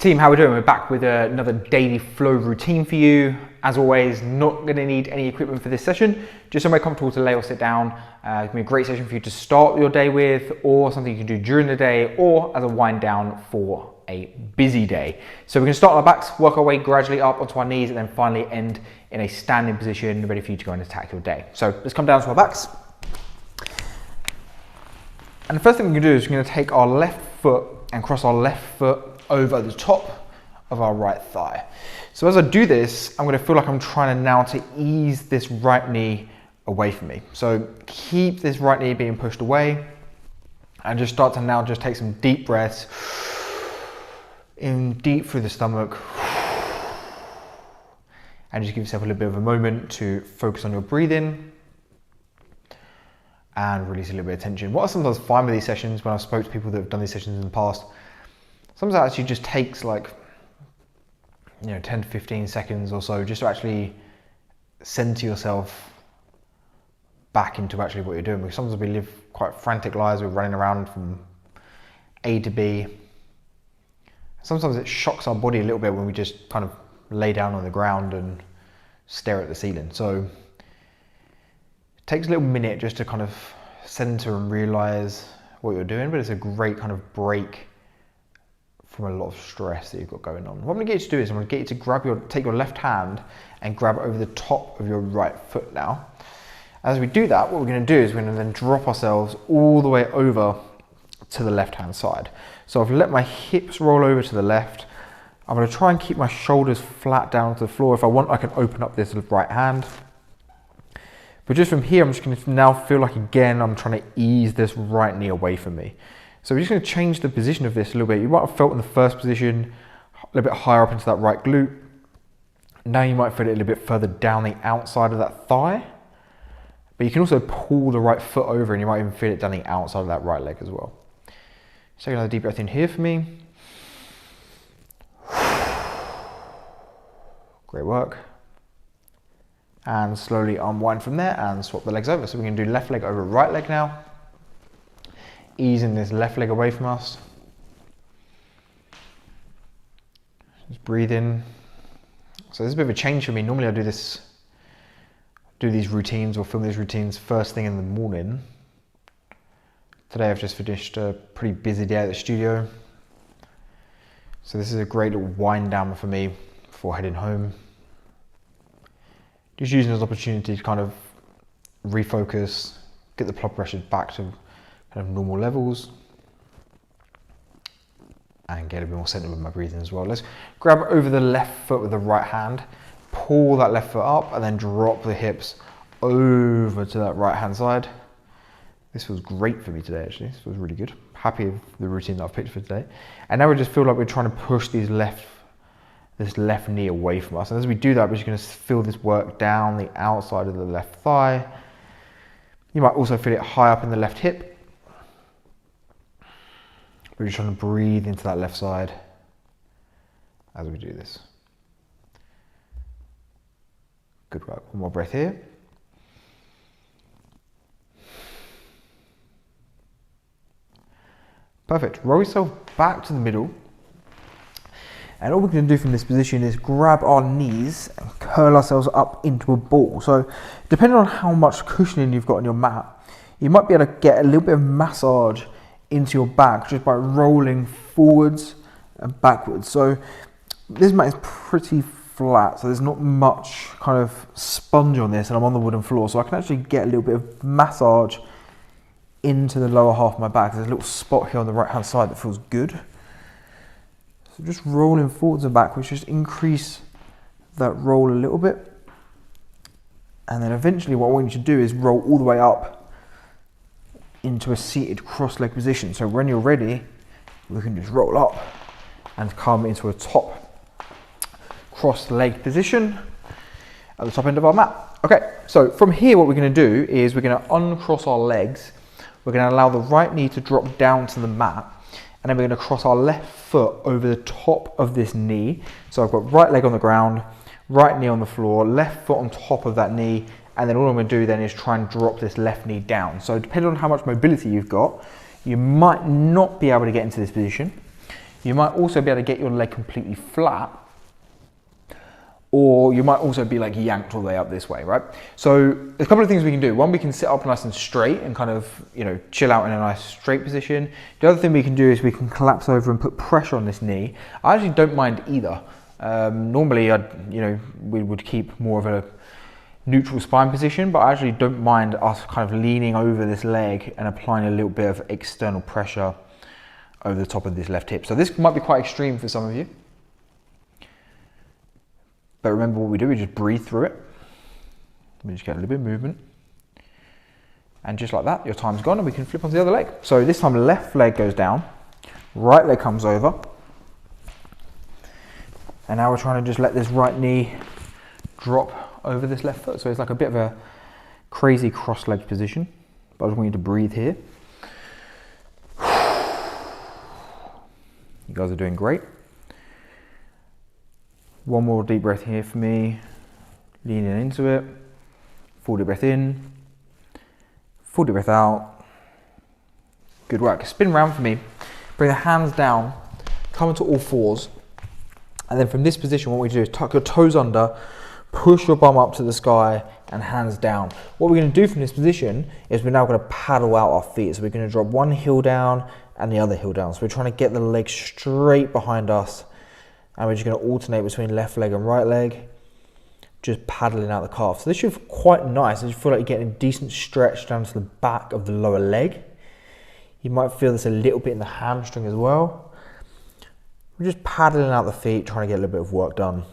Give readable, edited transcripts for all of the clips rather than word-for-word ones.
Team, how we doing? We're back with another daily flow routine for you. As always, not going to need any equipment for this session, just somewhere comfortable to lay or sit down. It's going to be a great session for you to start your day with, or something you can do during the day, or as a wind down for a busy day. So we're going to start on our backs, work our way gradually up onto our knees, and then finally end in a standing position, ready for you to go and attack your day. So let's come down to our backs. And the first thing we're going to do is we're going to take our left foot and cross our left foot over the top of our right thigh. So as I do this, I'm going to feel like I'm trying to now to ease this right knee away from me. So keep this right knee being pushed away and just start to now just take some deep breaths in deep through the stomach, and just give yourself a little bit of a moment to focus on your breathing and release a little bit of tension. What I sometimes find with these sessions, when I've spoken to people that have done these sessions in the past, sometimes it actually just takes like 10 to 15 seconds or so just to actually center yourself back into actually what you're doing. Because sometimes we live quite frantic lives, we're running around from A to B. Sometimes it shocks our body a little bit when we just kind of lay down on the ground and stare at the ceiling. So it takes a little minute just to kind of center and realize what you're doing, but it's a great kind of break from a lot of stress that you've got going on. What I'm going to get you to do is I'm going to get you to take your left hand and grab over the top of your right foot now. As we do that, what we're going to do is we're going to then drop ourselves all the way over to the left hand side. So I've let my hips roll over to the left. I'm going to try and keep my shoulders flat down to the floor. If I want, I can open up this right hand. But just from here, I'm just going to now feel like, again, I'm trying to ease this right knee away from me. So we're just going to change the position of this a little bit. You might have felt in the first position a little bit higher up into that right glute. Now you might feel it a little bit further down the outside of that thigh. But you can also pull the right foot over and you might even feel it down the outside of that right leg as well. Just take another deep breath in here for me. Great work. And slowly unwind from there and swap the legs over. So we're going to do left leg over right leg now. Easing this left leg away from us. Just breathe in. So this is a bit of a change for me. Normally I do these routines or film these routines first thing in the morning. Today I've just finished a pretty busy day at the studio. So this is a great little wind down for me before heading home. Just using this opportunity to kind of refocus, get the blood pressure back to kind of normal levels, and get a bit more centered with my breathing as well. Let's grab over the left foot with the right hand, pull that left foot up, and then drop the hips over to that right hand side. This feels great for me today, actually. This feels really good. Happy with the routine that I've picked for today. And now we just feel like we're trying to push this left knee away from us. And as we do that, we're just going to feel this work down the outside of the left thigh. You might also feel it high up in the left hip. We're just trying to breathe into that left side as we do this. Good work. One more breath here. Perfect. Roll yourself back to the middle. And all we're going to do from this position is grab our knees and curl ourselves up into a ball. So depending on how much cushioning you've got on your mat, you might be able to get a little bit of massage into your back just by rolling forwards and backwards. So this mat is pretty flat, so there's not much kind of sponge on this, and I'm on the wooden floor, so I can actually get a little bit of massage into the lower half of my back. There's a little spot here on the right hand side that feels good. So just rolling forwards and backwards, just increase that roll a little bit. And then eventually what I want you to do is roll all the way up into a seated cross-leg position. So when you're ready, we can just roll up and come into a top cross-leg position at the top end of our mat. Okay, so from here what we're going to do is we're going to uncross our legs. We're going to allow the right knee to drop down to the mat, and then we're going to cross our left foot over the top of this knee. So I've got right leg on the ground, right knee on the floor, left foot on top of that knee, and then all I'm going to do then is try and drop this left knee down. So depending on how much mobility you've got, you might not be able to get into this position. You might also be able to get your leg completely flat, or you might also be like yanked all the way up this way, right? So there's a couple of things we can do. One, we can sit up nice and straight and kind of, chill out in a nice straight position. The other thing we can do is we can collapse over and put pressure on this knee. I actually don't mind either. Normally, we would keep more of a neutral spine position, but I actually don't mind us kind of leaning over this leg and applying a little bit of external pressure over the top of this left hip. So this might be quite extreme for some of you. But remember what we do, we just breathe through it. We just get a little bit of movement. And just like that, your time's gone and we can flip onto the other leg. So this time left leg goes down, right leg comes over. And now we're trying to just let this right knee drop over this left foot. So it's like a bit of a crazy cross-legged position. But I just want you to breathe here. You guys are doing great. One more deep breath here for me, leaning into it. Full deep breath in, full deep breath out. Good work. Spin round for me. Bring the hands down, come into all fours. And then from this position, what we do is tuck your toes under, push your bum up to the sky and hands down. What we're going to do from this position is we're now going to paddle out our feet. So we're going to drop one heel down and the other heel down. So we're trying to get the legs straight behind us. And we're just going to alternate between left leg and right leg, just paddling out the calf. So this should feel quite nice. You feel like you're getting a decent stretch down to the back of the lower leg. You might feel this a little bit in the hamstring as well. We're just paddling out the feet, trying to get a little bit of work done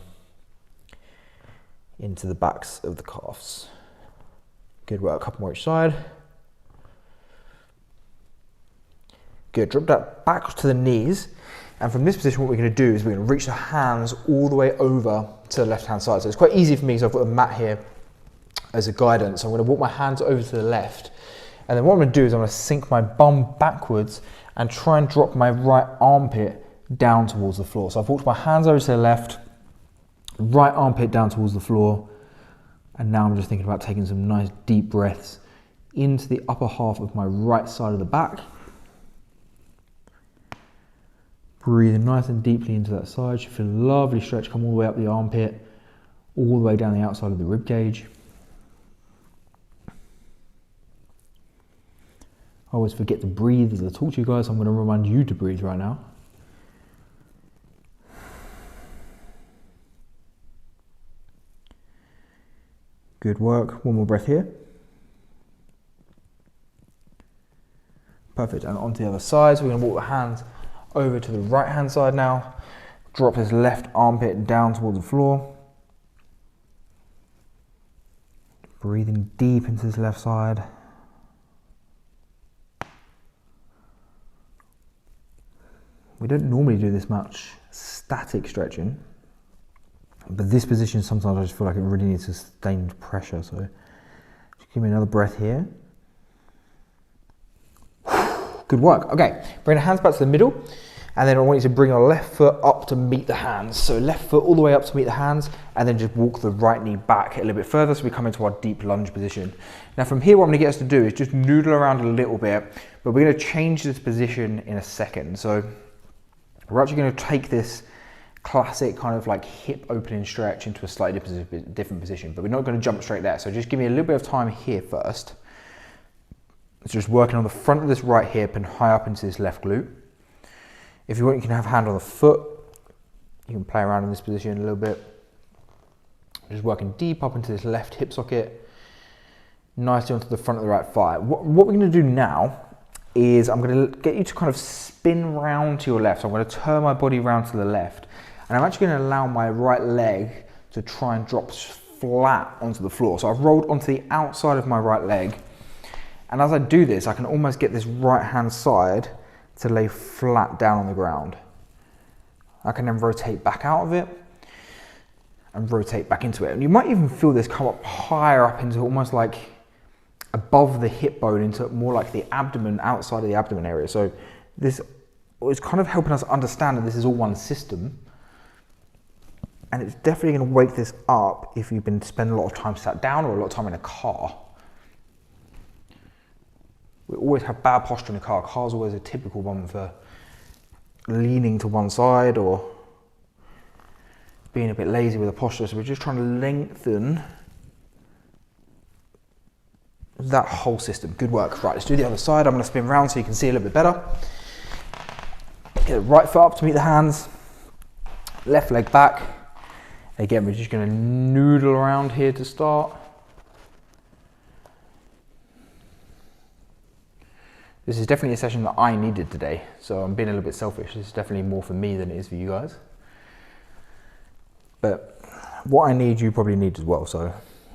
into the backs of the calves. Good work, a couple more each side. Good, drop that back to the knees. And from this position, what we're going to do is we're going to reach the hands all the way over to the left-hand side. So it's quite easy for me because I've got a mat here as a guidance. So I'm going to walk my hands over to the left. And then what I'm going to do is I'm going to sink my bum backwards and try and drop my right armpit down towards the floor. So I've walked my hands over to the left, right armpit down towards the floor. And now I'm just thinking about taking some nice deep breaths into the upper half of my right side of the back. Breathing nice and deeply into that side. You feel a lovely stretch come all the way up the armpit, all the way down the outside of the rib cage. I always forget to breathe as I talk to you guys, so I'm going to remind you to breathe right now. Good work. One more breath here. Perfect. And onto the other side. So we're going to walk the hands over to the right hand side now. Drop his left armpit down towards the floor. Breathing deep into his left side. We don't normally do this much static stretching, but this position sometimes I just feel like it really needs sustained pressure. So just give me another breath here. Good work. Okay, bring the hands back to the middle, and then I want you to bring your left foot up to meet the hands. So left foot all the way up to meet the hands, and then just walk the right knee back a little bit further so we come into our deep lunge position. Now from here, what I'm going to get us to do is just noodle around a little bit, but we're going to change this position in a second. So we're actually going to take this classic kind of like hip opening stretch into a slightly different position, but we're not going to jump straight there. So just give me a little bit of time here first. It's just working on the front of this right hip and high up into this left glute. If you want, you can have a hand on the foot. You can play around in this position a little bit. Just working deep up into this left hip socket, nicely onto the front of the right thigh. What we're going to do now is I'm going to get you to kind of spin round to your left. So I'm going to turn my body round to the left. And I'm actually going to allow my right leg to try and drop flat onto the floor. So I've rolled onto the outside of my right leg. And as I do this, I can almost get this right hand side to lay flat down on the ground. I can then rotate back out of it and rotate back into it. And you might even feel this come up higher up into almost like above the hip bone into more like the abdomen, outside of the abdomen area. So this is kind of helping us understand that this is all one system. And it's definitely going to wake this up if you've been spending a lot of time sat down or a lot of time in a car. We always have bad posture in the car. Car's always a typical one for leaning to one side or being a bit lazy with the posture. So we're just trying to lengthen that whole system. Good work. Right, let's do the other side. I'm going to spin round so you can see a little bit better. Get the right foot up to meet the hands, left leg back. Again, we're just going to noodle around here to start. This is definitely a session that I needed today, so I'm being a little bit selfish. This is definitely more for me than it is for you guys. But what I need, you probably need as well, so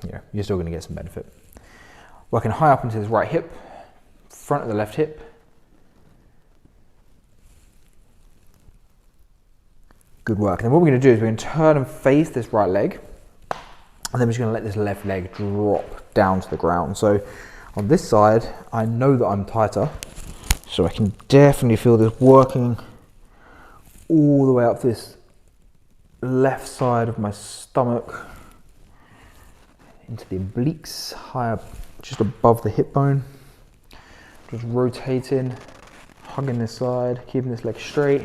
yeah, you're still going to get some benefit. Working high up into this right hip, front of the left hip. Good work. And then what we're going to do is we're going to turn and face this right leg, and then we're just going to let this left leg drop down to the ground. So on this side, I know that I'm tighter, so I can definitely feel this working all the way up this left side of my stomach, into the obliques, higher, just above the hip bone. Just rotating, hugging this side, keeping this leg straight.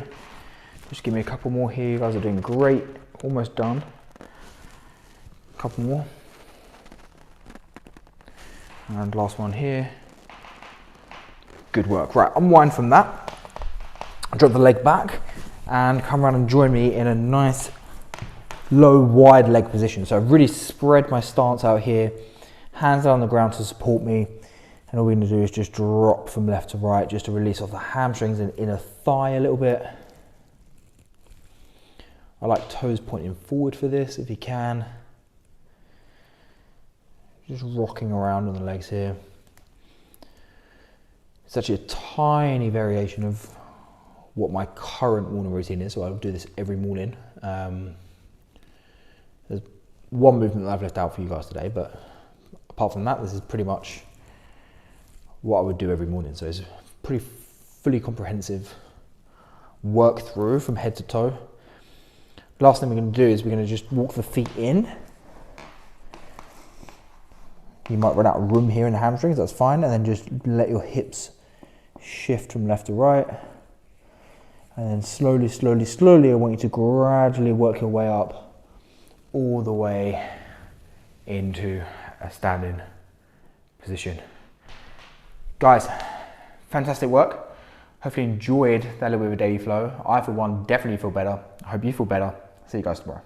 Just give me a couple more here. You guys are doing great. Almost done. A couple more. And last one here. Good work. Right, unwind from that. Drop the leg back and come around and join me in a nice low, wide leg position. So I've really spread my stance out here. Hands down on the ground to support me. And all we're going to do is just drop from left to right just to release off the hamstrings and inner thigh a little bit. I like toes pointing forward for this if you can. Just rocking around on the legs here. It's actually a tiny variation of what my current morning routine is, so I'll do this every morning. There's one movement that I've left out for you guys today, but apart from that, this is pretty much what I would do every morning. So it's a pretty fully comprehensive work through from head to toe. Last thing we're going to do is we're going to just walk the feet in. You might run out of room here in the hamstrings, that's fine. And then just let your hips shift from left to right. And then slowly, slowly, slowly, I want you to gradually work your way up all the way into a standing position. Guys, fantastic work. Hopefully you enjoyed that little bit of a daily flow. I, for one, definitely feel better. I hope you feel better. See you guys tomorrow.